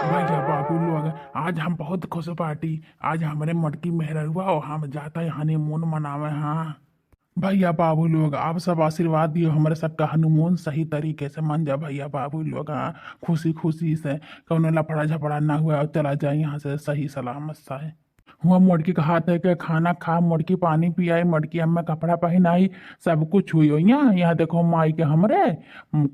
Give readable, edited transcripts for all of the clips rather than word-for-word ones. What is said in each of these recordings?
भैया बाबू लोग, आज हम बहुत खुश पार्टी। आज हमारे मटकी मेहररुआ और हम जाता है हनीमून मनावे। हाँ भैया बाबू लोग, आप सब आशीर्वाद दियो हमारे सबका हनीमून सही तरीके से मन जाए। भैया बाबू लोग, हाँ खुशी खुशी से कौनो लफड़ा झपड़ा ना हुआ और चला जाए यहाँ से सही सलामत सा है। हुआ मोड़की का हाथ है के खाना खा, मोड़की पानी पियाई, मोड़की हमें कपड़ा पहनाई, सब कुछ हुई हो। यहाँ देखो माई के हमरे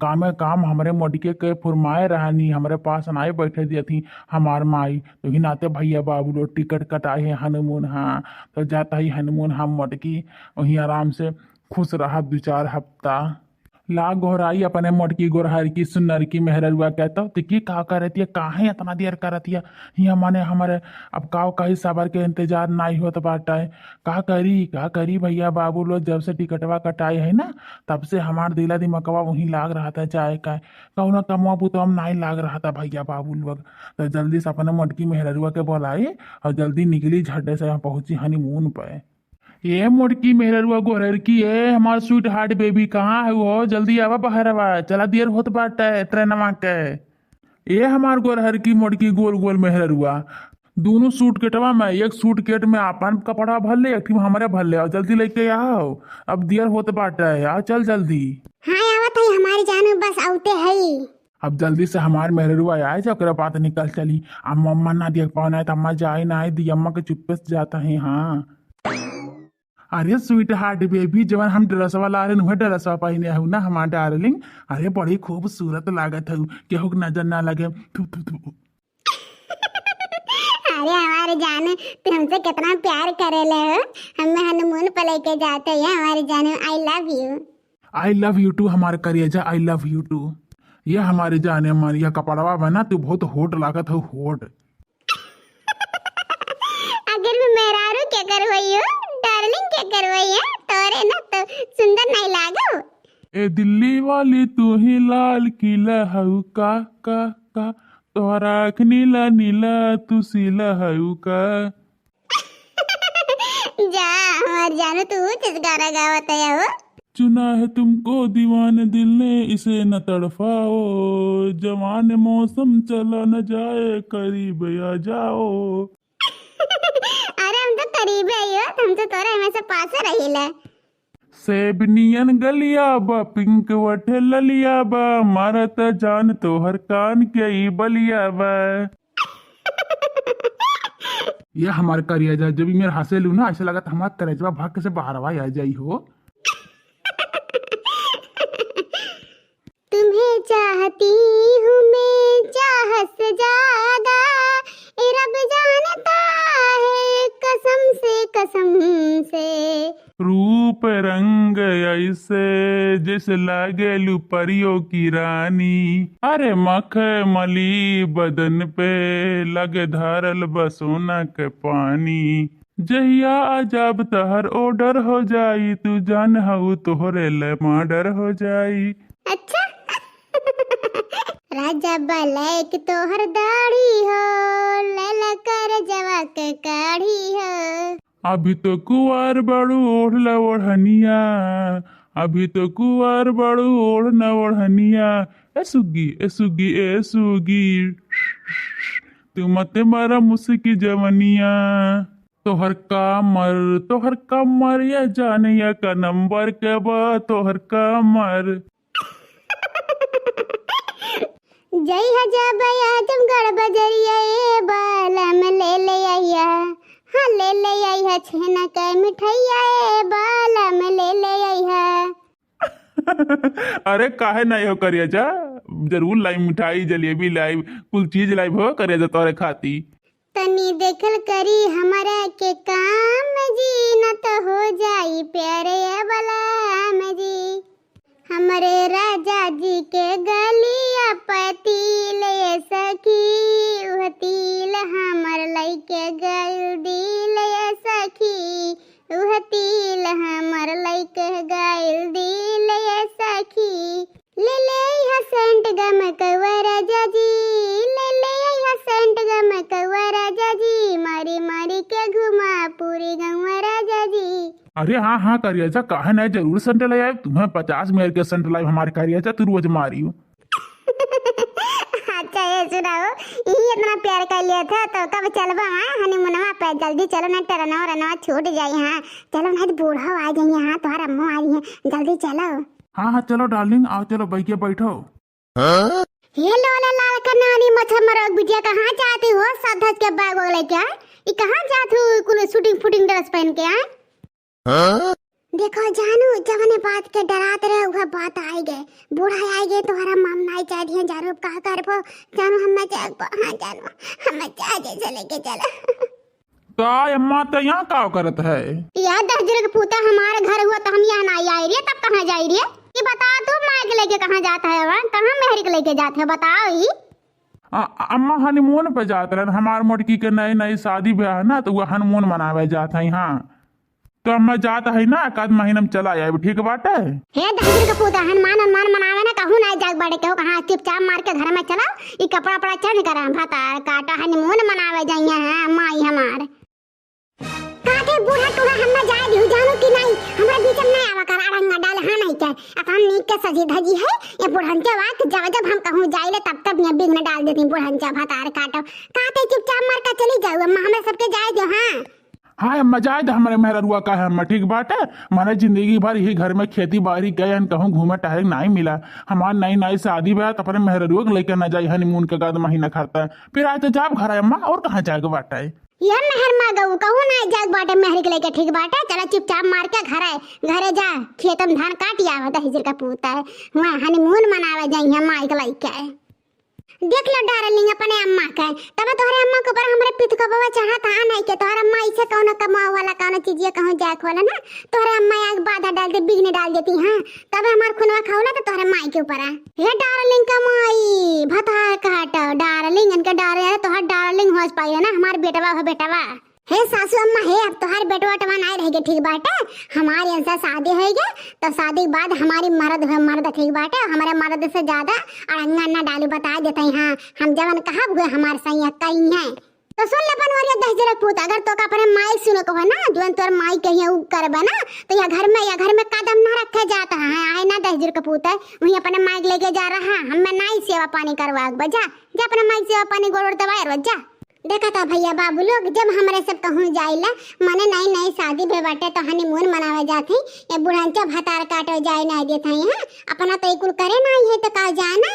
काम काम हमरे मोड़के के फुरमाए रहनी हमारे पास नाई बैठे दिए थी हमार माई। तो ही नाते भैया बाबू लोग टिकट कटाए है हनीमून। हाँ तो जाता ही हनीमून हम मोड़की वहीं आराम से खुश रहा 2-4 हफ्ता। ला गोहराई अपने मोटकी गोरहर की सुनर की मेहररुआ कहता हूँ तिकी का करती है काहे इतना देर करती है। हिया माने हमारे अब काव कहीं सबर के इंतजार नहीं होत बाटा है। का करी भैया बाबू लोग जब से टिकटवा कटाए है ना तब से हमार दिला दिमकवा वहीं लाग रहा था चाहे का कहूँ ना कमवा तो हम नहीं लाग रहा था भैया बाबू लोग। तो जल्दी से अपने मोटकी मेहररुआ के बोलाई और जल्दी निकली झड्डे से पहुंची हनीमून पे। ये मुड़की मेहररुआ गोरर की है हमार स्वीट हार्ट बेबी, कहाँ है वो? जल्दी आवा बहरवा, चला देर होत बाटा है ट्रेनवा के। ये हमार गोरहर की मुड़की गोल गोल मेहररुआ, दोनों सूट केटवा में एक सूट केट में आपन कपड़ा भर ले, एक हमारे भर ले और जल्दी लेके आओ, अब देर होत बाटा है। आओ चल जल्दी। हाँ आवत है हमारी जान बस आउते है। अब जल्दी से हमार मेहररुआ आए जो ओकरा बात निकल चली। अम्मा अम्मा ना देख पाना है तो अम्मा जाए ना आए दी अम्मा के चुप्पे से जाता है। हाँ अरे स्वीट हार्ट बेबी, जवन हम ड्रेसवा ला रहे वह ड्रेसवा पहने हूँ ना हमार डार्लिंग। अरे बड़ी खूबसूरत लागत है, केहू के नजर ना लगे। थू थू थू। अरे हमारे जान तू हमसे कितना प्यार करेले हो, हमें हनीमून पे लेके जाते हैं हमारी जान। I love you. I love you too हमारे करिएजा, आई लव यू टू। ये हमारे जाने हमारी यह कपड़वा बना तू बहुत होट लागत है होट। अगर मैं मेहरारू क्या करवाई हो डार्लिंग क्या करवाई है तोरे ना तो सुंदर नहीं लागो। ए दिल्ली वाली तू ही लाल किला हऊ का तोहरा आँख नीला नीला तू सीला हऊ का। जा हमारी जानो तू किस गाना गावत है हो। चुना है तुमको दीवान दिल ने इसे न तड़फाओ, जवान मौसम चला न जाए करीब आ जाओ। अरे हम तो करीब है यो, हम तो तोरे हमेशा पास रहिला। सेबनियन गलिया बा पिंक वठे ललिया बा, मारत जान तोहर कान के ई बलिया बा। ये हमारे करिएजा जब भी मेरे हंसे लू ना ऐसा लगा था हमारा करेजवा भाग से बाहर आ जाई हो। तुम्हें चाहती हूँ मैं चाहत से ज्यादा, ए रब जानता है कसम से। रूप रंग ऐसे जैसे लागे लू परियों की रानी, अरे मखमली बदन पे लगे धारल बसोना के पानी। जहिया अजब तहर ऑर्डर हो जाई तू जान हऊ तोहरे ले मर्डर हो जाई। अच्छा राजा बलैक तोहर दाढ़ी हो, लैला कर जवा के काढ़ी हो। अभी तो कुआर बड़ू ओढ़ला ओढ़निया, अभी तो कुआर बड़ू ओढ़ना ओढ़निया। ए सुगी ए सुगी ए सुगी, तू मत मारा मुस्की जवनिया। तोहर कमर या जानिया का नंबर के बा तोहर कमर। जय हजब आजमगढ़ बजरिया ए बालम ले आइया, हाँ ले आइया छेना के मिठाइया ए बालम ले आइया। अरे काहे नहीं हो करिए जा, जरूर लाई मिठाई जलेबी लाई कुल चीज लाई हो करिए जा तोरे खाती। तनी देखल करी हमारा के काम जी न तो हो जाई प्यारे बलाम जी। हमारे राजा जी के गलिया पतील सखी, वह तिल हमर लइके गल दिल सखी, वह तिल हमर लइके गल दिल सखी। ले यह सेंट गम कौवा राजा जी, ले यह सेंट गम कौवा राजा जी, मारी मारी के घुमा पूरी गौवा राजा जी। अरे हाँ हाँ करिएजा काहे नहीं जरूर सेंट लाई तुम्हें 50 मेर के सेंट लाई हमारे करिएजा तू रोज मारियो। अच्छा ये सुनाओ, ये इतना प्यार कर लिया था तो कब चलबा हनीमूनवा पे? जल्दी चलो ना, टरनवा रनवा छूट जाई। हाँ चलो ना, बूढ़ा आ जाइए। हाँ तुम्हारा अम्मा आ रही है, जल्दी चलो। हाँ हाँ चलो डार्लिंग, आओ चलो बैठ के बैठो। ये लोला लाल का नानी मच्छर मरोग बिटिया, कहाँ जाती हो? साधस के बैग वगैरह क्या ये कहाँ जाती हो? कुल शूटिंग फूटिंग ड्रेस पहन के आए। देखो जानू, जब ने बात के डराते रहे वह बात आई गए, बूढ़ा आई गए तुम्हारा मामला ही चाह दिया। जानू कहा कर पो जानू, हम जाग पो। हाँ जानू हम चाह जैसे लेके चला। तो अम्मा तो यहाँ का करत है यार 10 दिन का पूता हमारे घर हुआ तो हम यहाँ नहीं आई रही, तब कहाँ जा रही है? ये बता तू, माँ के लेके कहाँ जाता है? वहाँ कहाँ मेहरी के लेके जाते है बताओ ही। अम्मा हनीमून पे जाते रहे, हमार मोटकी के नई नई शादी ब्याह है ना, तो वो हनीमून मनावे जाता है। हाँ तो अम्मा जाता है ना, एक आध महीना में चला जाए, ठीक बात है। हे 10 दिन का पूता हनुमान हनुमान मनावे ना, कहूँ ना जाग बड़े कहो कहाँ चुपचाप मार के घर में चला। ये कपड़ा पड़ा चढ़ कर भाता काटा हनीमून मनावे जाइए। हैं माई हमार काटे बूढ़ा टूढ़ा हम जाए दी जानू कि नहीं, हमरा बीच में नहीं आवा कर अड़ंगा डाल। हाँ नहीं क्या अपन नीक के सजी धजी है ये बुढ़ंचा बात, जब जब हम कहूँ जाइले तब मैं बिघ में डाल देती बुढ़ंचा भातार काटो। काटे चुपचाप मार के चली जाओ अम्मा, हमें सबके जाए दो। हाँ हाँ अम्मा जाए तो हमारे मेहरुआ का है अम्मा, ठीक बात है। मैंने जिंदगी भर यही घर में खेती बाड़ी गए, कहूँ घूमे टहल नहीं मिला। हमारे नई नई शादी ब्याह तो अपने मेहरुआ को लेकर न जाए हनीमून का बाद महीना खाता है, फिर आए तो जाब घर है अम्मा, और कहाँ जाएगा बाटा है ये मेहर मा गऊ कहूँ ना जाग बाटे मेहर के लेके, ठीक बाटे। चला चुपचाप मार के घरे जा, खेतम धान काट आवा 10 दिन का पूता है वहाँ हनीमून मनावे जाइए माई के लेके। देख लो डार्लिंग अपने अम्मा का, तब तोहरे अम्मा के ऊपर हमारे पित का बाबा चाहता है नहीं के तोहरा अम्मा इसे कौन कमाओ वाला कौन चीज कहूँ जाक वाला ना, तोहरे अम्मा आग बाधा डाल दे बिगने डाल देती। हाँ तब हमार खुनवा खाओ ना तो तोहरे माई के ऊपर है। हे डार्लिंग का माई भता काट डार्लिंग इनके डारे तोहर डार्लिंग हो पाई ना, हमार बेटवा हो बेटवा। हे सासू अम्मा हे अब तोहार बेटवा टवा नहीं रहेगे, ठीक बाटे। हमारे यहाँ शादी होगी तो शादी के बाद हमारी मर्द है मर्द, ठीक बाटे। हमारे मर्द से ज्यादा अड़ंगा ना डालू बता देते हैं। हाँ हम जवन कहा हुए हमारे सही कहीं है तो सुन ले बनवरिया 10 दिन पूत, अगर तो का अपने माई सुनो को है ना जो तोर माई कहिए उ करबे ना तो या घर में कदम ना रखे जाता है। आए ना 10 दिन का पूत है वही अपने माई लेके जा रहा, हमें नहीं सेवा पानी करवा जा जा अपने माई सेवा पानी गोड़ दवाई रोज जा। देखा था भैया बाबू लोग जब हमारे सब कहूँ जाइला मने नई नई शादी भे बाटे तो हनीमून मनावे जाते ये बुढ़ांचा भातार काटो जाए नहीं देते हैं। अपना तो कुल करे नहीं है तो का जाना